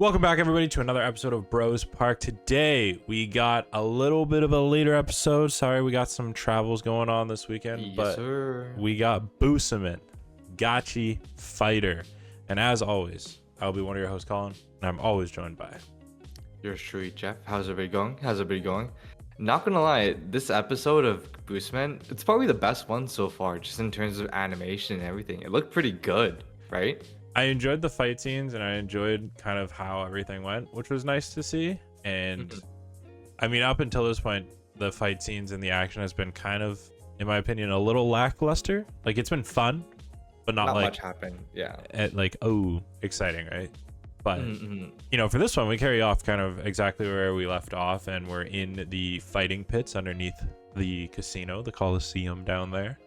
Welcome back, everybody, to another episode of Bros Park. Today, we got a little bit of a later episode. Sorry, we got some travels going on this weekend, Yes, but sir. we got Busamen, Gachi Fighter. And as always, I'll be one of your hosts, Colin, and I'm always joined by... Yours truly, Jeff. How's everybody going? Not gonna lie, this episode of Busamen, it's probably the best one so far, just in terms of animation and everything. It looked pretty good, right? I enjoyed the fight scenes, and I enjoyed kind of how everything went, which was nice to see. And I mean, up until this point, the fight scenes and the action has been kind of, in my opinion, a little lackluster. Like, it's been fun, but not like much happened. Yeah. Oh, exciting, right? But you know, for this one, we carry off kind of exactly where we left off, and we're in the fighting pits underneath the casino, the Coliseum down there,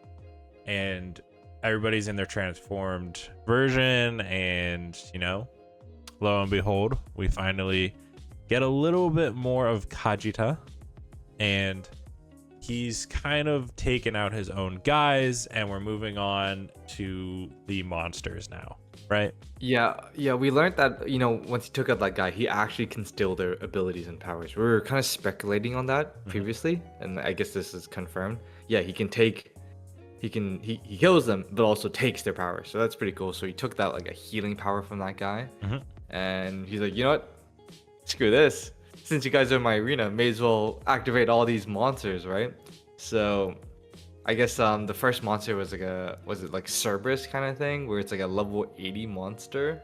and everybody's in their transformed version. And you know, lo and behold, we finally get a little bit more of Kajita, and he's kind of taken out his own guys, and we're moving on to the monsters now, right? Yeah, we learned that, you know, once he took out that guy, he actually can steal their abilities and powers. We were kind of speculating on that previously, and I guess this is confirmed. Yeah, he kills them, but also takes their power. So that's pretty cool. So he took that, like, a healing power from that guy, and he's like, you know what? Screw this. Since you guys are in my arena, may as well activate all these monsters, right? So I guess the first monster was like Cerberus kind of thing, where it's like a level 80 monster.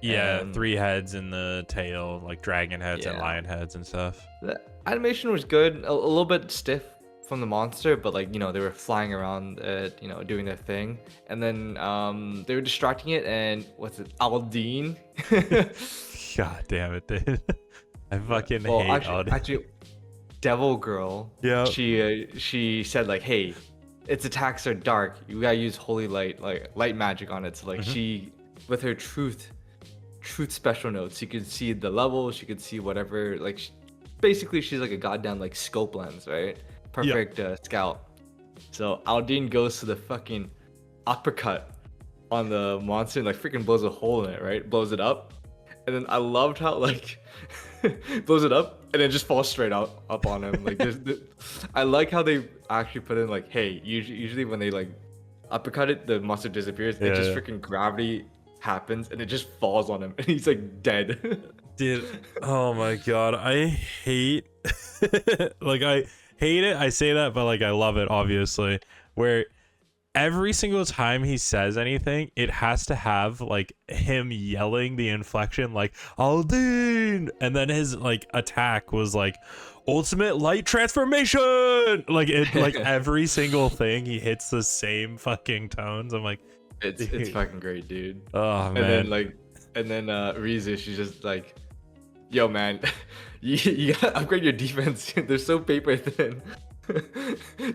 Yeah, 3 heads in the tail, like dragon heads and lion heads and stuff. The animation was good, a little bit stiff from the monster, but like, you know, they were flying around it, you know, doing their thing. And then they were distracting it, and Aldine? God damn it, dude. I fucking hate Aldine. Actually, Devil Girl. Yeah. She said like, hey, its attacks are dark. You gotta use holy light, like light magic on it. So like she, with her truth special notes, she could see the levels. She could see whatever. Like, basically, she's like a goddamn like scope lens, right? Perfect scout. So Aldine goes to the fucking uppercut on the monster and like freaking blows a hole in it, right? Blows it up. And then I loved how like blows it up and then just falls straight up on him. Like I like how they actually put in like, hey, usually when they like uppercut it, the monster disappears. It just freaking gravity happens and it just falls on him and he's like dead. Dude, oh my god, I hate like I hate it. I say that, but like I love it, obviously. Where every single time he says anything, it has to have like him yelling the inflection, like Aldine, and then his like attack was like ultimate light transformation. Like it, like every single thing he hits the same fucking tones. I'm like, it's fucking great, dude. Oh man. And then Rizu, she's just like, yo man, you gotta upgrade your defense. They're so paper thin.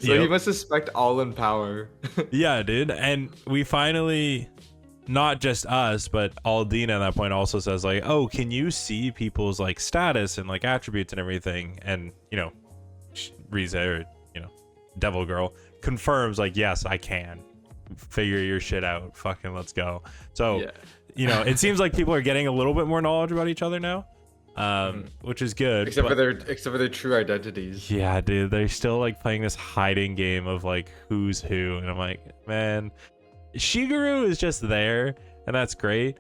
So he must suspect all in power. Yeah, dude. And we finally, not just us, but Aldine at that point also says like, oh, can you see people's like status and like attributes and everything? And you know, Rize, or you know, Devil Girl confirms like, yes, I can. Figure your shit out. Fucking let's go. So you know, it seems like people are getting a little bit more knowledge about each other now. Which is good, except for their true identities. Yeah, dude, they're still like playing this hiding game of like who's who, and I'm like, man, Shigeru is just there, and that's great.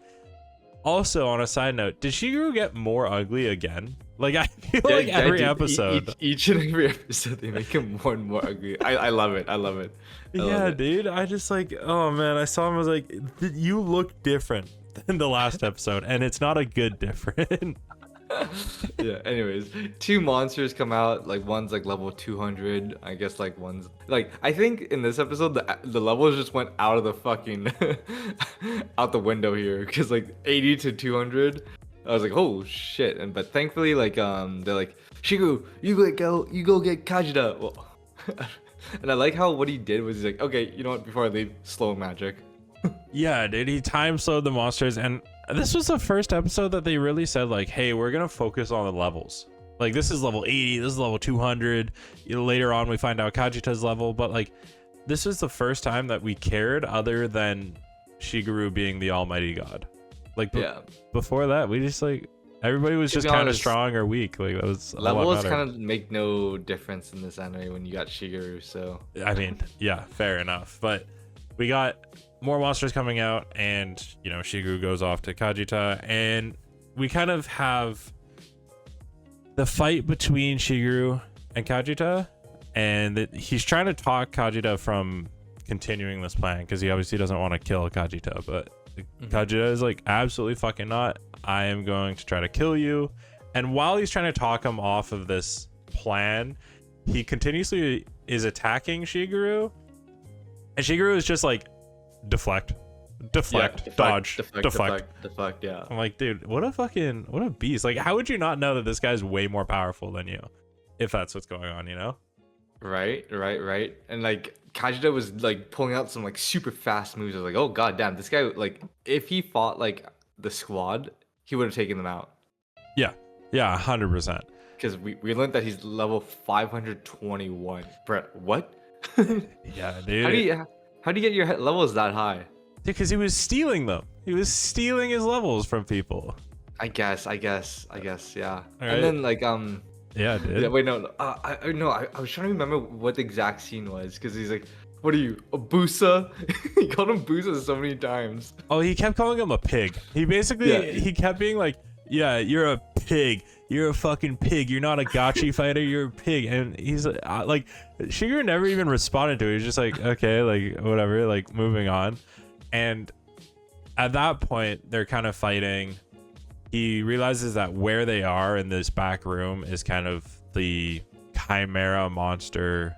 Also, on a side note, did Shigeru get more ugly again? Like, I feel like every episode, each and every episode, they make him more and more ugly. I love it. I love it. Dude, I just like, oh man, I saw him, I was like, you look different than the last episode, and it's not a good different. Yeah, anyways, 2 monsters come out, like one's like level 200, I guess, like one's like, I think in this episode the levels just went out of the fucking out the window here, because like 80 to 200, I was like, oh shit. And but thankfully, like they're like, Shigeru, you go get Kajita. Well, and I like how what he did was he's like, okay, you know what, before I leave, slow magic. Yeah, dude, he time slowed the monsters, and this was the first episode that they really said like, hey, we're gonna focus on the levels. Like, this is level 80, this is level 200. You know, later on we find out Kajita's level, but like, this is the first time that we cared other than Shigeru being the almighty god. Like, before that, we just like, Everybody was To just be kind of honest, strong or weak. Like that was a lot levels better. kind of make no difference in this anime when you got Shigeru. So I mean, yeah, fair enough. But we got more monsters coming out, and you know, Shigeru goes off to Kajita, and we kind of have the fight between Shigeru and Kajita, and he's trying to talk Kajita from continuing this plan because he obviously doesn't want to kill Kajita, but Kajita is like, absolutely fucking not. I am going to try to kill you. And while he's trying to talk him off of this plan, he continuously is attacking Shigeru, and Shigeru is just like deflect, dodge, deflect. Yeah. I'm like, dude, what a beast. Like, how would you not know that this guy's way more powerful than you if that's what's going on, you know? Right. And like Kajita was like pulling out some like super fast moves. I was like, oh god damn, this guy, like if he fought like the squad, he would have taken them out. Yeah, 100%. Because we learned that he's level 521. Brett, what? Yeah, dude. How do you get your levels that high? Because he was stealing them. He was stealing his levels from people. I guess, yeah. Right. And then like Yeah, dude. yeah, wait, no, I was trying to remember what the exact scene was, because he's like, what are you, a Busa? He called him Busa so many times. Oh, he kept calling him a pig. He basically, Yeah. he kept being like, yeah, you're a pig. You're a fucking pig. You're not a Gachi fighter. You're a pig. And he's like, Shigeru never even responded to it. He's just like, okay, like whatever, like moving on. And at that point, they're kind of fighting. He realizes that where they are in this back room is kind of the chimera monster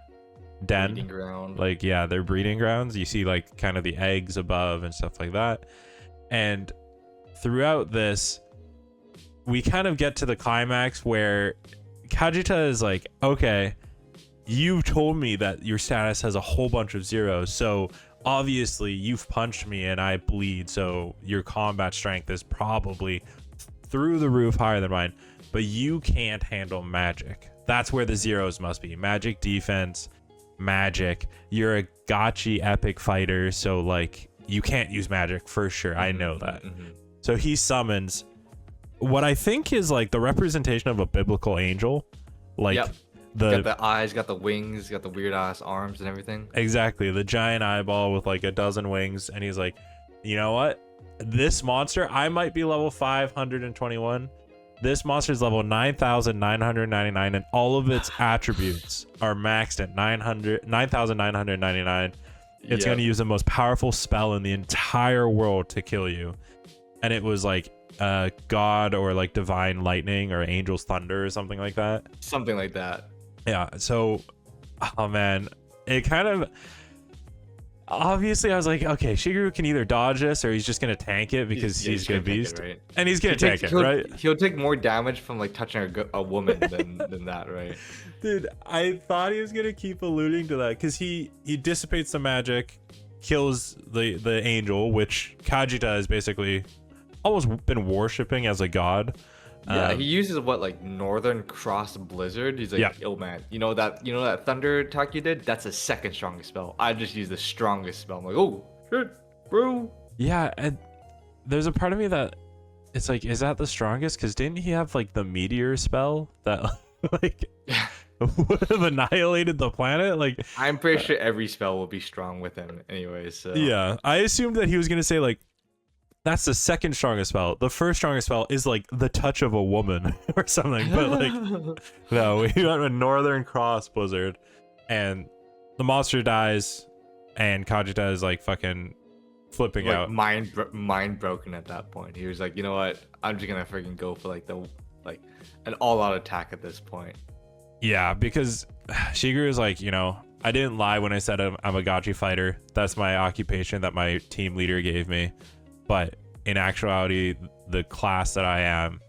den. Breeding ground. Like, yeah, they're breeding grounds. You see like kind of the eggs above and stuff like that. And throughout this, we kind of get to the climax where Kajita is like, okay, you told me that your status has a whole bunch of zeros, so obviously you've punched me and I bleed, so your combat strength is probably through the roof higher than mine, but you can't handle magic. That's where the zeros must be. Magic defense, magic. You're a Gachi epic fighter, so like you can't use magic for sure. I know that. So he summons what I think is like the representation of a biblical angel. Like, yep. Got the eyes, got the wings, got the weird ass arms and everything. Exactly, the giant eyeball with like a dozen wings. And he's like, you know what? This monster, I might be level 521. This monster's level 9,999, and all of its attributes are maxed at 9,999. It's going to use the most powerful spell in the entire world to kill you. And it was like god or like divine lightning or angel's thunder or something like that. Something like that. Yeah. So, oh man, it kind of, obviously I was like, okay, Shigeru can either dodge this or he's just gonna tank it because he's gonna beast, right? And he's gonna tank it, right? He'll take more damage from like touching a woman than that, right? Dude, I thought he was gonna keep alluding to that because he dissipates the magic, kills the angel, which Kajita has basically almost been worshipping as a god. Yeah, he uses what, like Northern Cross Blizzard. He's like, yeah. Yo man, you know that thunder attack you did? That's the second strongest spell. I just used the strongest spell. I'm like, oh shit, bro. Yeah, and there's a part of me that it's like, is that the strongest? Because didn't he have like the meteor spell that like would have annihilated the planet? Like, I'm pretty sure every spell will be strong with him anyways. So yeah, I assumed that he was gonna say like, that's the second strongest spell. The first strongest spell is like the touch of a woman or something. But like, no, we got a Northern Cross Blizzard, and the monster dies, and Kajita is like fucking flipping like, out. Mind broken at that point. He was like, you know what? I'm just gonna freaking go for like an all-out attack at this point. Yeah, because Shigeru is like, you know, I didn't lie when I said I'm a Gachi fighter. That's my occupation that my team leader gave me. But in actuality, the class that I am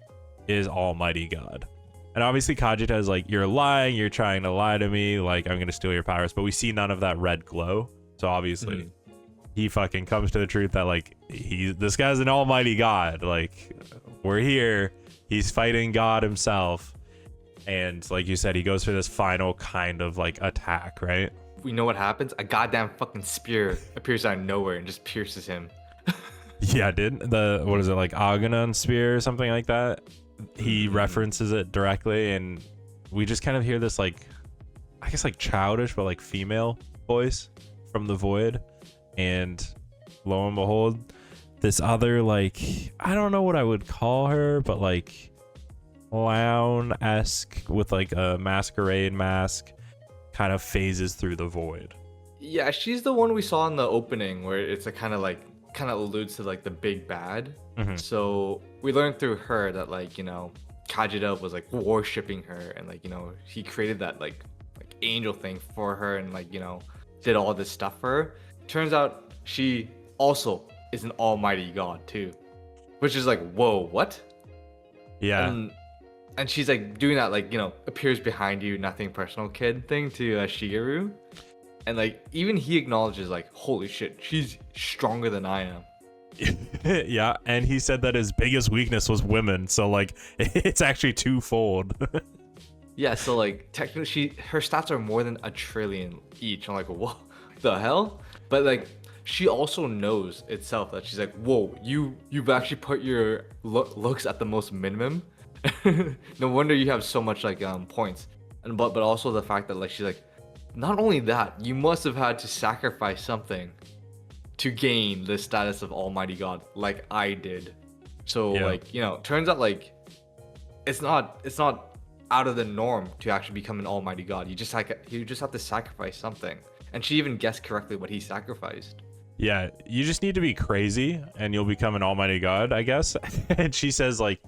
is Almighty God. And obviously Kajita is like, you're lying, you're trying to lie to me, like I'm gonna steal your powers. But we see none of that red glow. So obviously he fucking comes to the truth that like this guy's an almighty God. Like, we're here. He's fighting God himself. And like you said, he goes for this final kind of like attack, right? We know what happens. A goddamn fucking spear appears out of nowhere and just pierces him. Yeah, dude. What is it, like Aghanon spear or something like that? he references it directly, and we just kind of hear this like, I guess like childish but like female voice from the void, and lo and behold, this other, like, I don't know what I would call her, but like clown-esque with like a masquerade mask kind of phases through the void. Yeah, she's the one we saw in the opening where it's a kind of alludes to like the big bad. So we learned through her that, like, you know, Kajita was like worshipping her, and like, you know, he created that like angel thing for her, and like, you know, did all this stuff for her. Turns out she also is an almighty god too, which is like, whoa, what? Yeah. And she's like doing that, like, you know, appears behind you, nothing personal kid thing to Shigeru. And like, even he acknowledges like, holy shit, she's stronger than I am. Yeah, and he said that his biggest weakness was women, so like it's actually twofold. Yeah, so like technically her stats are more than 1 trillion each. I'm like, what the hell? But like, she also knows itself that she's like, whoa, you've actually put your looks at the most minimum. No wonder you have so much like points. And but also the fact that like, she's like, not only that, you must have had to sacrifice something to gain the status of almighty god like I did. So Yeah. like, you know, turns out like it's not out of the norm to actually become an almighty god. You just have to sacrifice something. And she even guessed correctly what he sacrificed. Yeah, you just need to be crazy and you'll become an almighty god, I guess. And she says like,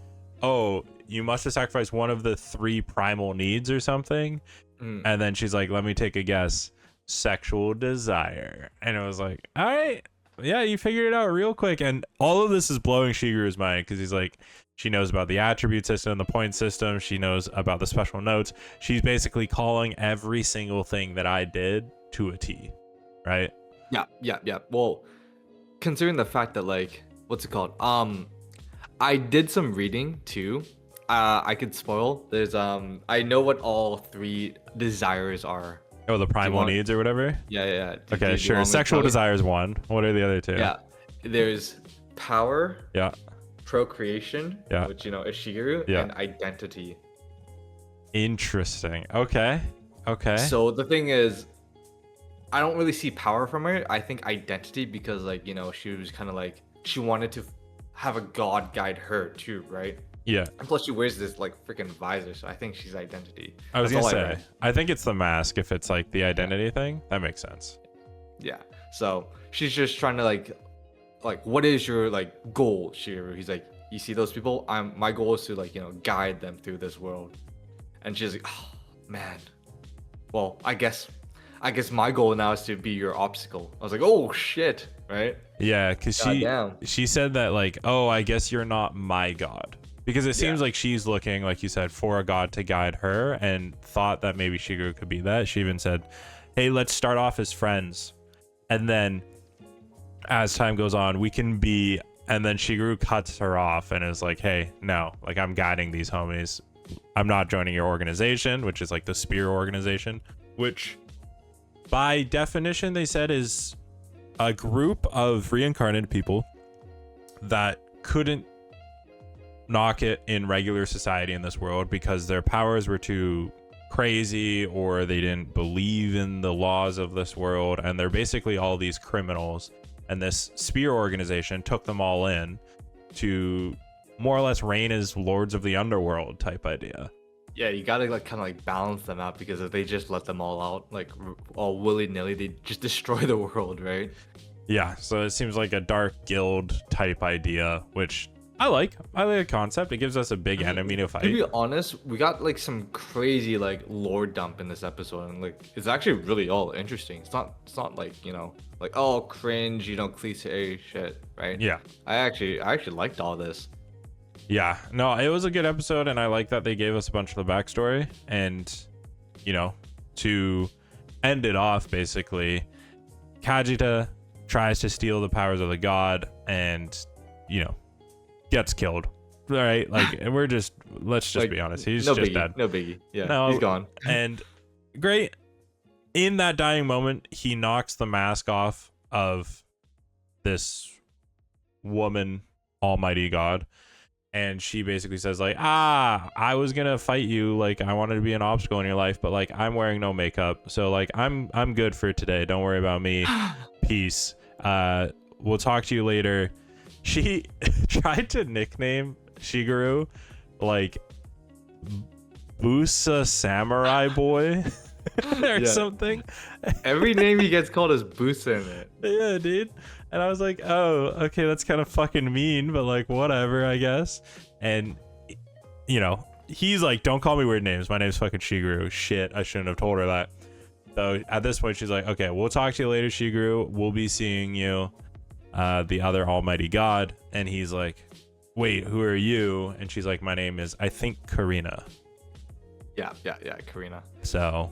oh, you must have sacrificed one of the 3 primal needs or something. And then she's like, let me take a guess. Sexual desire. And it was like, all right, yeah, you figured it out real quick. And all of this is blowing Shigeru's mind, because he's like, she knows about the attribute system, the point system. She knows about the special notes. She's basically calling every single thing that I did to a T, right? Yeah. Well, considering the fact that like, what's it called? I did some reading too. I could spoil. There's I know what all 3 desires are. Oh, the primal needs or whatever? Yeah. Okay, sure. Sexual desire is one. What are the other 2? Yeah. There's power. Yeah. Procreation. Yeah. Which, you know, is Shigeru. Yeah. And identity. Interesting. Okay. So the thing is, I don't really see power from her. I think identity, because like, you know, she was kind of like, she wanted to have a god guide her too, right? Yeah. And plus she wears this like freaking visor, so I think she's identity. I was That's gonna all say, I think it's the mask. If it's like the identity thing, that makes sense. Yeah. So she's just trying to like, what is your like goal, Shigeru? He's like, you see those people? My goal is to like, you know, guide them through this world. And she's like, oh man. Well, I guess my goal now is to be your obstacle. I was like, oh shit, right? Yeah, because she said that like, oh, I guess you're not my god. Because it seems like she's looking, like you said, for a god to guide her, and thought that maybe Shigeru could be that. She even said, hey, let's start off as friends. And then as time goes on, we can be... And then Shigeru cuts her off and is like, hey, no, like I'm guiding these homies. I'm not joining your organization, which is like the Spear organization, which by definition they said is a group of reincarnated people that couldn't knock it in regular society in this world because their powers were too crazy, or they didn't believe in the laws of this world, and they're basically all these criminals, and this Spear organization took them all in to more or less reign as lords of the underworld type idea. Yeah, you gotta like kind of like balance them out, because if they just let them all out like all willy-nilly, they just destroy the world, right? Yeah, so it seems like a dark guild type idea, which I like the concept. It gives us a big enemy to fight. To be honest, we got like some crazy like lore dump in this episode, and like it's actually really all interesting. It's not like, you know, like, oh, cringe, you know, cliche shit, right? Yeah. I actually liked all this. Yeah, no, it was a good episode, and I like that they gave us a bunch of the backstory, and, you know, to end it off, basically, Kajita tries to steal the powers of the god and, you know, gets killed. All right, like, and let's just like, be honest, he's just dead. No biggie. Yeah, no, he's gone. And great. In that dying moment, he knocks the mask off of this woman, almighty god, and she basically says like, I was gonna fight you, like I wanted to be an obstacle in your life, but like I'm wearing no makeup, so like I'm good for today, don't worry about me. Peace. We'll talk to you later. She tried to nickname Shigeru like Busa Samurai Boy or something. Every name he gets called is Busa in it. Yeah, dude. And I was like, oh, okay, that's kind of fucking mean, but like whatever, I guess. And you know, he's like, don't call me weird names. My name's fucking Shigeru. Shit, I shouldn't have told her that. So at this point, she's like, okay, we'll talk to you later, Shigeru. We'll be seeing you, the other almighty god. And he's like, wait, who are you? And she's like, my name is, I think, Karina. Yeah, Karina. So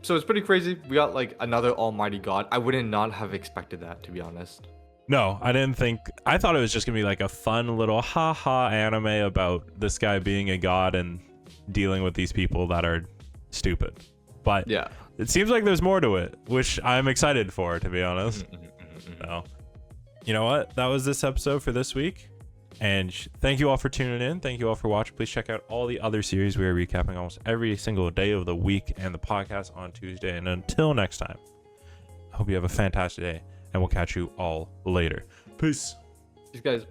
So it's pretty crazy. We got like another almighty god. I wouldn't not have expected that, to be honest. no, I didn't think. I thought it was just gonna be like a fun little haha anime about this guy being a god and dealing with these people that are stupid. But Yeah. it seems like there's more to it, which I'm excited for, to be honest. So, you know what? That was this episode for this week. And thank you all for tuning in. Thank you all for watching. Please check out all the other series. We are recapping almost every single day of the week and the podcast on Tuesday. And until next time, I hope you have a fantastic day, and we'll catch you all later. Peace. These guys.